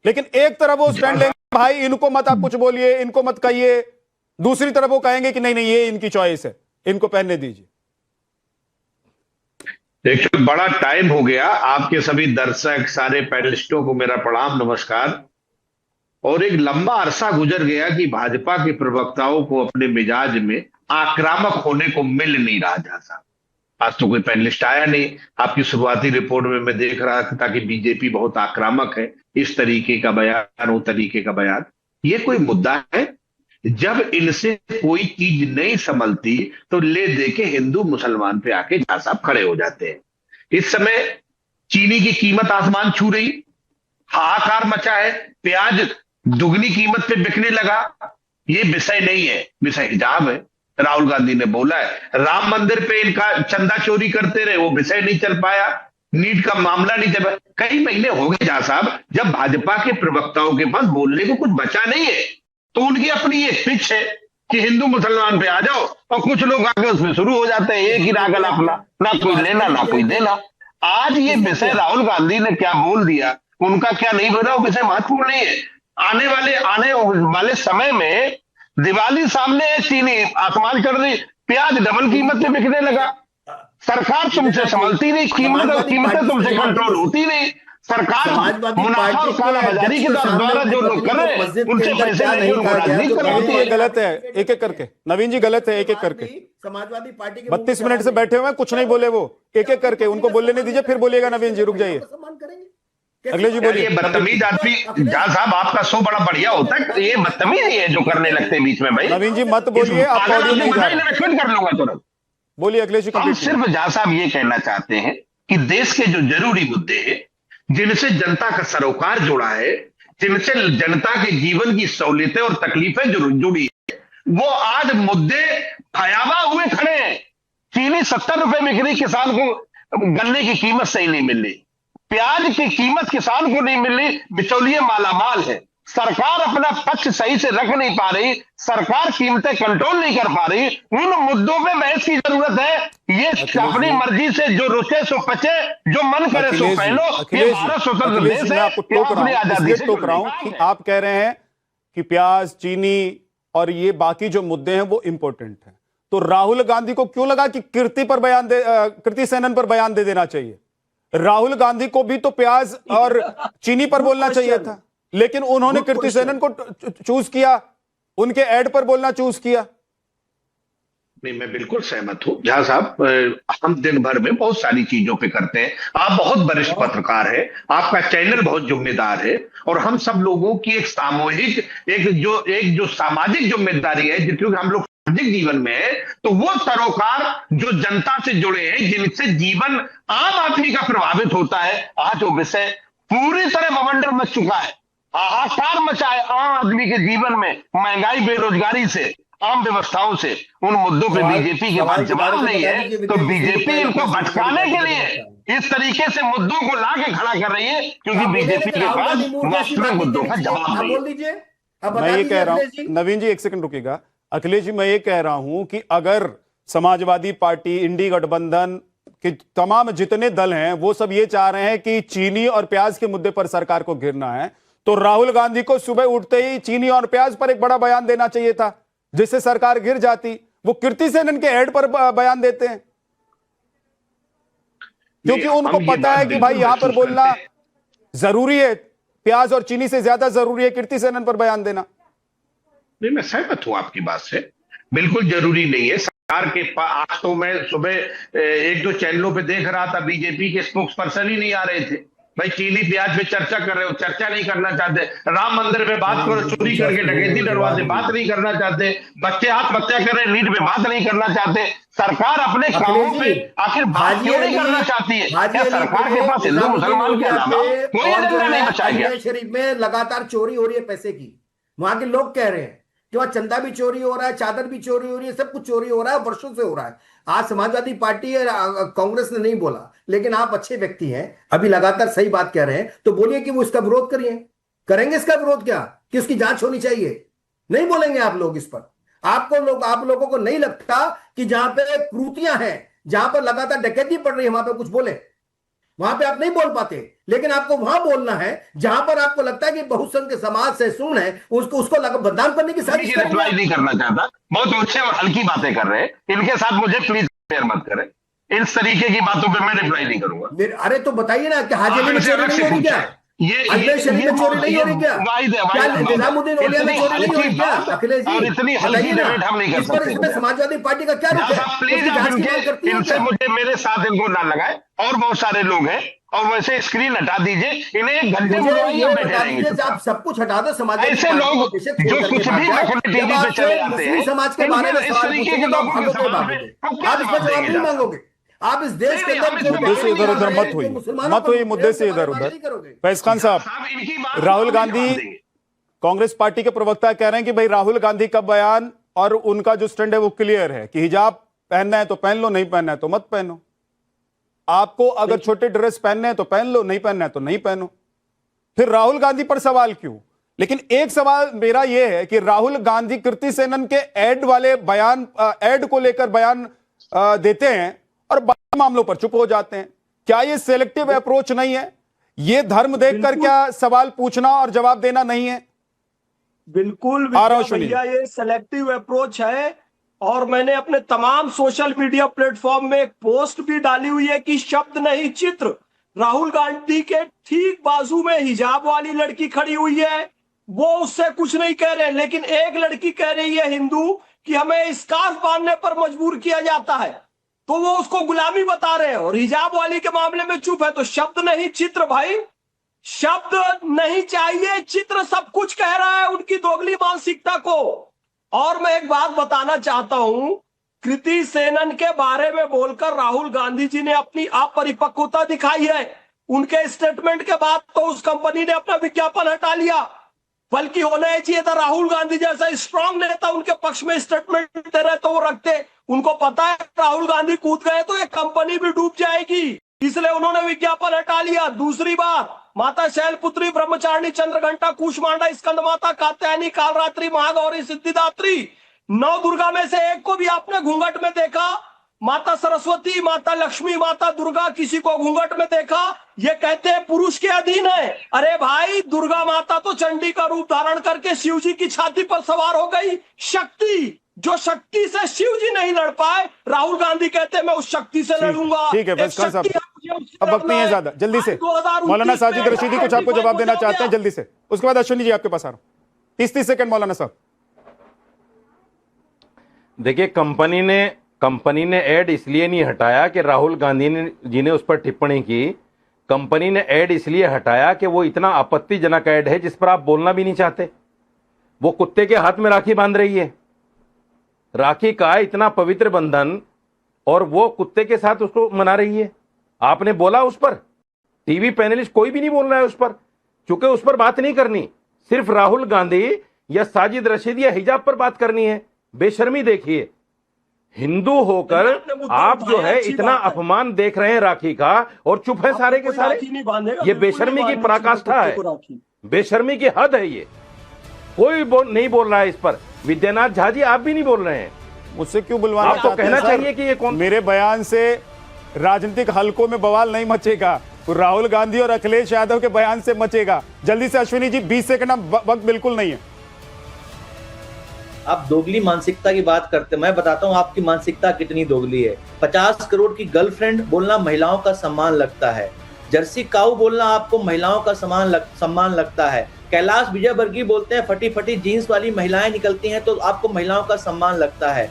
लेकिन एक तरफ वो स्टैंड लेंगे, भाई इनको मत आप कुछ बोलिए, इनको मत कहिए, दूसरी तरफ वो कहेंगे कि नहीं नहीं ये इनकी चॉइस है, इनको पहनने दीजिए। देखिए बड़ा टाइम हो गया, आपके सभी दर्शक सारे पैनलिस्टों को मेरा प्रणाम नमस्कार। और एक लंबा अरसा गुजर गया कि भाजपा के प्रवक्ताओं को अपने मिजाज में आक्रामक होने को मिल नहीं रहा था। आज तो कोई पैनलिस्ट आया नहीं। आपकी शुरुआती रिपोर्ट में मैं देख रहा था कि बीजेपी बहुत आक्रामक है, इस तरीके का बयान वो तरीके का बयान। ये कोई मुद्दा है? जब इनसे कोई चीज नहीं संभलती तो ले दे के हिंदू मुसलमान पे आके झा साहब खड़े हो जाते हैं। इस समय चीनी की कीमत आसमान छू रही, हाहाकार मचा है, प्याज दुगनी कीमत पे बिकने लगा। ये विषय नहीं है, विषय हिजाब है। राहुल गांधी ने बोला है राम मंदिर पे इनका चंदा चोरी करते रहे, वो विषय नहीं चल पाया। नीट का मामला नहीं चल पाया। कई महीने हो गए झा साहब, जब भाजपा के प्रवक्ताओं के पास बोलने को कुछ बचा नहीं है तो उनकी अपनी एक पिच है कि हिंदू मुसलमान पे आ जाओ, और कुछ लोग आगे उसमें शुरू हो जाते हैं, एक ही रागल अपना, ना कोई लेना ना कोई देना। आज ये विषय राहुल गांधी ने क्या बोल दिया, उनका क्या नहीं बोला, वो विषय महत्वपूर्ण नहीं है। आने वाले समय में दिवाली सामने है, चीनी आसमान चढ़ रही, प्याज डबल कीमत पे बिकने लगा। सरकार तुमसे संभलती नहीं, कीमतें तुमसे कंट्रोल होती नहीं। सरकार मुनाफा और कालाबाजारी के द्वारा जो लोग कर रहे हैं उनसे पैसे लेके उनको राजनीति करवाती है। गलत है, एक एक करके नवीन जी, गलत है, एक एक करके। समाजवादी पार्टी के 32 मिनट से बैठे हुए हैं, कुछ नहीं बोले वो, एक एक करके उनको बोलने नहीं दीजिए, फिर बोलिएगा। नवीन जी रुक जाइए, अगले जी बोलिए। बदतमीज आदमी जहाँ साहब, आपका शो बड़ा बढ़िया होता है, ये बदतमीज ही है जो करने लगते हैं बीच में। भाई नवीन जी मत बोलिए, आप ऑडियो नहीं जा रहा। कर लूंगा तुरंत, बोलिए अगले जी। हम सिर्फ जहाँ साहब ये कहना चाहते हैं कि देश के जो जरूरी मुद्दे हैं, जिनसे जनता का सरोकार जुड़ा है, जिनसे जनता के जीवन की सहूलियतें और तकलीफें जो जुड़ी है, वो आज मुद्दे भयावह हुए खड़े हैं। चीनी 70 रुपए बिक रही, किसान को गन्ने की कीमत सही नहीं मिल रही, प्याज की कीमत किसान को नहीं मिल रही, बिचौलिए मालामाल है। सरकार अपना पक्ष सही से रख नहीं पा रही, सरकार कीमतें कंट्रोल नहीं कर पा रही। उन मुद्दों पे बहस की जरूरत है। ये अपनी मर्जी से जो रुचे सो पचे, जो मन करे सो पहनो। ये भारत स्वतंत्र देश है, अपनी आजादी से टोक रहा हूं कि आप कह रहे हैं कि प्याज, चीनी और ये बाकी जो मुद्दे हैं वो इंपॉर्टेंट हैं, तो राहुल गांधी को क्यों लगा कि कृति सेनन पर बयान दे देना चाहिए? राहुल गांधी को भी तो प्याज और चीनी पर बोलना चाहिए था, लेकिन उन्होंने कृति सेनन को चूज किया, उनके ऐड पर बोलना चूज किया। नहीं, मैं बिल्कुल सहमत हूं झा साहब। हम दिन भर में बहुत सारी चीजों पे करते हैं। आप बहुत वरिष्ठ पत्रकार हैं, आपका चैनल बहुत जिम्मेदार है, और हम सब लोगों की एक सामूहिक एक जो सामाजिक जिम्मेदारी है, क्योंकि हम लोग सामाजिक जीवन में है, तो वो सरोकार जो जनता से जुड़े हैं, जिनसे जीवन आम आदमी का प्रभावित होता है। आज वो विषय पूरी तरह बवंडर मच चुका है, हाहाकार मचा है आम आदमी के जीवन में, महंगाई, बेरोजगारी से, आम व्यवस्थाओं से। उन मुद्दों पे बीजेपी के पास जवाब नहीं है, तो बीजेपी इनको भटकाने के लिए इस तरीके से मुद्दों को ला के खड़ा कर रही है, क्योंकि बीजेपी के पास वास्तविक मुद्दों का जवाब नहीं है। मैं ये कह रहा हूं, नवीन जी एक सेकंड रुकिएगा। अखिलेश जी, मैं ये कह रहा हूं कि अगर समाजवादी पार्टी, इंडी गठबंधन के तमाम जितने दल हैं वो सब ये चाह रहे हैं कि चीनी और प्याज के मुद्दे पर सरकार को घेरना है, तो राहुल गांधी को सुबह उठते ही चीनी और प्याज पर एक बड़ा बयान देना चाहिए था, जिससे सरकार गिर जाती। वो कृति सेनन के ऐड पर बयान देते हैं क्योंकि उनको पता है कि भाई यहां पर बोलना जरूरी है, प्याज और चीनी से ज्यादा जरूरी है कृति सेनन पर बयान देना। नहीं, मैं सहमत हूं आपकी बात से, बिल्कुल जरूरी नहीं है। आज तो मैं सुबह एक दो चैनलों पे देख रहा था, बीजेपी के स्पोक्स पर्सन ही नहीं आ रहे थे। भाई चीनी प्याज पे चर्चा कर रहे हो, चर्चा नहीं करना चाहते। राम मंदिर पे बात करो, चोरी करके डकैती डरवाते, बात नहीं करना चाहते। बच्चे आत्महत्या कर रहे, नीट पे बात नहीं करना चाहते। सरकार अपने कामों पे आखिर बात क्यों नहीं करना चाहती है? क्या सरकार के पास हिंदू मुसलमान के अलावा कोई एजेंडा नहीं बचा गया? शरीफ में लगातार चोरी हो रही है पैसे की, वहां के लोग कह रहे हैं कि वहां चंदा भी चोरी हो रहा है, चादर भी चोरी हो रही है, सब कुछ चोरी हो रहा है, वर्षों से हो रहा है। आज समाजवादी पार्टी है, कांग्रेस ने नहीं बोला, लेकिन आप अच्छे व्यक्ति हैं, अभी लगातार सही बात कह रहे हैं, तो बोलिए कि वो इसका विरोध करिए। करेंगे इसका विरोध क्या, कि उसकी जांच होनी चाहिए? नहीं बोलेंगे आप लोग इस पर? आप लोगों को नहीं लगता कि जहां पे क्रूतियां हैं, जहां पर लगातार डकैती पड़ रही है, वहां पे कुछ बोले? वहां पे आप नहीं बोल पाते, लेकिन आपको वहां बोलना है जहां पर आपको लगता है कि बहुसंख्य के समाज से सुन है, उसको बदनाम करने की साजिश कर रहे हैं। नहीं करना चाहता, बहुत ऊंचे और हल्की बातें कर रहे हैं, इनके साथ मुझे प्लीज शेयर मत करें। इस तरीके की बातों पे मैं रिप्लाई नहीं करूंगा। अरे तो बताइए ना कि हाजी अली में चोरी नहीं हो रही क्या? अखिलेश शरीफ में चोरी नहीं हो रही क्या? निजामुद्दीन औलिया में चोरी नहीं हो रही क्या? अखिलेश जी इतनी हल्की डिबेट हम नहीं कर सकते। इसमें समाजवादी पार्टी का क्या रुख है? प्लीज इनसे मुझे मेरे साथ इनको ना लगाए, और बहुत सारे लोग हैं, और वैसे स्क्रीन हटा दीजिए, इन्हें 1 घंटे में आप सब कुछ हटा दो। समाज ऐसे लोग जो कुछ भी टीवी पे चले जाते हैं, समाज के बारे में इस तरीके के लोगों के सवाल पे आप इसका जवाब नहीं मांगोगे। आप इस देश के अंदर मुद्दे से इधर उधर मत हुई मुद्दे से इधर उधर। फैज खान साहब, राहुल गांधी कांग्रेस पार्टी के प्रवक्ता कह रहे हैं कि भाई राहुल गांधी का बयान और उनका जो स्टैंड है वो क्लियर है कि हिजाब पहनना है तो पहन लो, नहीं पहनना है तो मत पहनो। आपको अगर छोटे ड्रेस पहनने हैं तो पहन लो, नहीं पहनना है तो नहीं पहनो। फिर राहुल गांधी पर सवाल क्यों? लेकिन एक सवाल मेरा यह है कि राहुल गांधी कीर्ति सेनन के ऐड वाले बयान, ऐड को लेकर बयान देते हैं और बाकी मामलों पर चुप हो जाते हैं। क्या यह सिलेक्टिव अप्रोच नहीं है? यह धर्म देखकर क्या सवाल पूछना और जवाब देना नहीं है? बिल्कुल भैया, ये सिलेक्टिव अप्रोच है। और मैंने अपने तमाम सोशल मीडिया प्लेटफॉर्म में एक पोस्ट भी डाली हुई है कि शब्द नहीं चित्र। राहुल गांधी के ठीक बाजू में हिजाब वाली लड़की खड़ी हुई है, वो उससे कुछ नहीं कह रहे, लेकिन एक लड़की कह रही है हिंदू कि हमें स्कार्फ बांधने पर मजबूर किया जाता है, तो वो उसको गुलामी बता रहे हैं, और हिजाब वाली के मामले में चुप है। तो शब्द नहीं चित्र भाई, शब्द नहीं चाहिए, चित्र सब कुछ कह रहा है उनकी दोगली मानसिकता को। और मैं एक बात बताना चाहता हूं, कृति सेनन के बारे में बोलकर राहुल गांधी जी ने अपनी अपरिपक्वता दिखाई है। उनके स्टेटमेंट के बाद तो उस कंपनी ने अपना विज्ञापन हटा लिया, बल्कि होना चाहिए था राहुल गांधी जैसा स्ट्रांग नेता उनके पक्ष में स्टेटमेंट दे रहे तो वो रखते। उनको पता है राहुल गांधी कूद गए तो ये कंपनी भी डूब जाएगी, इसलिए उन्होंने विज्ञापन हटा लिया। दूसरी बात, माता शैलपुत्री, ब्रह्मचारिणी, चंद्रघंटा, कूष्मांडा, स्कंद माता, कात्यायनी, कालरात्रि, महागौरी, सिद्धिदात्री, 9 दुर्गा में से एक को भी आपने घूंघट में देखा? माता सरस्वती, माता लक्ष्मी, माता दुर्गा, किसी को घूंघट में देखा? ये कहते हैं पुरुष के अधीन है। अरे भाई, दुर्गा माता तो चंडी का रूप धारण करके शिव जी की छाती पर सवार हो गई। शक्ति, जो शक्ति से शिव जी नहीं लड़ पाए, राहुल गांधी कहते हैं मैं उस शक्ति से लड़ूंगा। ठीक है फैज खान साहब, अब वक्त नहीं है ज्यादा, जल्दी से मौलाना साजिद रशीदी कुछ आपको जवाब देना चाहते हैं जल्दी से, उसके बाद अश्विनी जी आपके पास आ रहा हूं। 30 सेकंड मौलाना साहब। देखिए, कंपनी ने ऐड इसलिए नहीं हटाया कि राहुल गांधी जी ने उस पर टिप्पणी की। कंपनी ने ऐड इसलिए हटाया कि वो इतना आपत्तिजनक ऐड है जिस पर आप बोलना भी नहीं चाहते। वो कुत्ते के हाथ में राखी बांध रही है, राखी का इतना पवित्र बंधन, और वो कुत्ते के साथ उसको मना रही है। आपने बोला उस पर, टीवी पैनलिस्ट कोई भी नहीं बोल रहा है उस पर, क्योंकि उस पर बात नहीं करनी, सिर्फ राहुल गांधी या साजिद रशीदी या हिजाब पर बात करनी है। बेशर्मी देखिए, हिंदू होकर आप जो है इतना अपमान देख रहे हैं राखी का, और चुप है सारे के सारे। ये बेशर्मी की पराकाष्ठा है, बेशर्मी की हद है। ये कोई नहीं बोल रहा है इस पर। विद्यानाथ झा जी, आप भी नहीं बोल रहे हैं, मुझसे क्यों बुलवाना? आपको कहना चाहिए कि ये कौन? मेरे बयान से राजनीतिक हलकों में बवाल नहीं मचेगा, राहुल गांधी और अखिलेश यादव के बयान से मचेगा। जल्दी से अश्विनी जी, 20 सेकंड, वक्त बिल्कुल नहीं है। आप दोगली मानसिकता की बात करते, मैं बताता हूं आपकी मानसिकता कितनी दोगली है। 50 करोड़ की गर्लफ्रेंड बोलना महिलाओं का सम्मान लगता है, जर्सी काऊ बोलना आपको महिलाओं का सम्मान लगता है। कैलाश विजयवर्गीय बोलते हैं फटी फटी जीन्स वाली महिलाएं निकलती हैं तो आपको महिलाओं का सम्मान लगता है।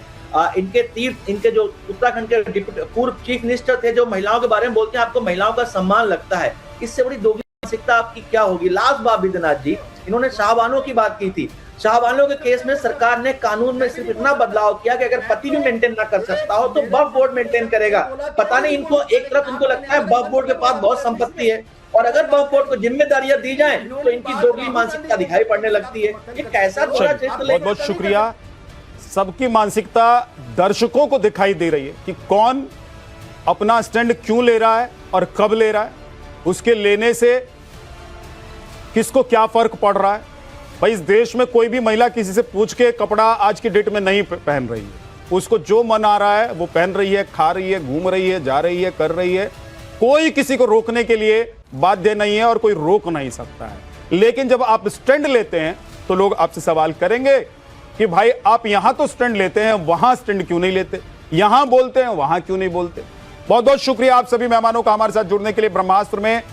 इनके जो उत्तराखंड के पूर्व चीफ मिनिस्टर थे, जो महिलाओं के बारे में बोलते हैं आपको महिलाओं का सम्मान लगता है। इससे बड़ी दोगली मानसिकता आपकी क्या होगी? लास्ट बात विद्यानाथ जी, इन्होंने शाहबानों की बात की थी। शाहबानों के केस में सरकार ने कानून में सिर्फ इतना बदलाव किया कि अगर पति भी मेंटेन ना कर सकता हो तो वक्फ बोर्ड मेंटेन करेगा। पता नहीं इनको, एक तरफ इनको लगता है वक्फ बोर्ड के पास बहुत संपत्ति है, और अगर वक्फ बोर्ड को जिम्मेदारियां दी जाए तो इनकी दोगली मानसिकता दिखाई पड़ने लगती है। ये कैसा थोड़ा बहुत बहुत शुक्रिया। सबकी मानसिकता दर्शकों को दिखाई दे रही है कि कौन अपना स्टैंड क्यों ले रहा है और कब ले रहा है, उसके लेने से किसको क्या फर्क पड़ रहा है। भाई, इस देश में कोई भी महिला किसी से पूछ के कपड़ा आज की डेट में नहीं पहन रही है। उसको जो मन आ रहा है वो पहन रही है, खा रही है, घूम रही है, जा रही है, कर रही है। कोई किसी को रोकने के लिए बाध्य नहीं है और कोई रोक नहीं सकता है। लेकिन जब आप स्टैंड लेते हैं तो लोग आपसे सवाल करेंगे कि भाई आप यहां तो स्टैंड लेते हैं, वहां स्टैंड क्यों नहीं लेते, यहां बोलते हैं वहां क्यों नहीं बोलते। बहुत बहुत शुक्रिया आप सभी मेहमानों का हमारे साथ जुड़ने के लिए। ब्रह्मास्त्र में